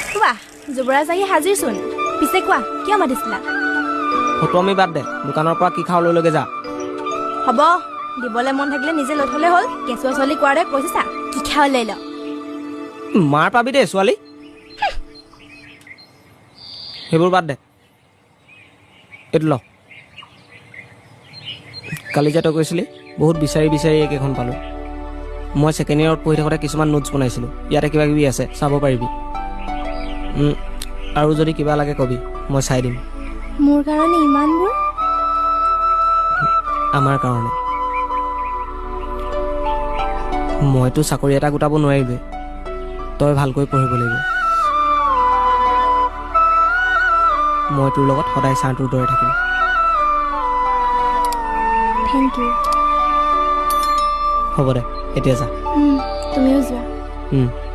কোৱা যুৱৰাজ আহি হাজিৰচোন পিছে কোৱা কিয় মাতিছিলা ফটোমি বাদ দে দোকানৰ পৰা কি খাওঁ লৈ যা হ'ব দিবলৈ মন থাকিলে নিজে লৈ থলে হ'ল কেঁচুৱা ছোৱালী কোৱাৰ দৰে কৈছা কি খাওঁ লৈ ল মাৰ পাবি দে ছোৱালী সেইবোৰ বাদ দে এইটো ল কালি যে তই কৈছিলি বহুত বিচাৰি বিচাৰি একেখন পালোঁ মই ছেকেণ্ড ইয়েৰত পঢ়ি থাকোঁতে কিছুমান নোটছ বনাইছিলোঁ ইয়াতে কিবা কিবি আছে চাব পাৰিবি আৰু যদি কিবা লাগে কবি মই চাই দিম মোৰ কাৰণে ইমানবোৰ আমাৰ কাৰণে মইতো চাকৰি এটা গোটাব নোৱাৰিবি তই ভালকৈ পঢ়িব লাগিব মই তোৰ লগত সদায় ছাৰটোৰ দৰে থাকিম থেংক ইউ হ'ব দে এতিয়া যা তুমিও যোৱা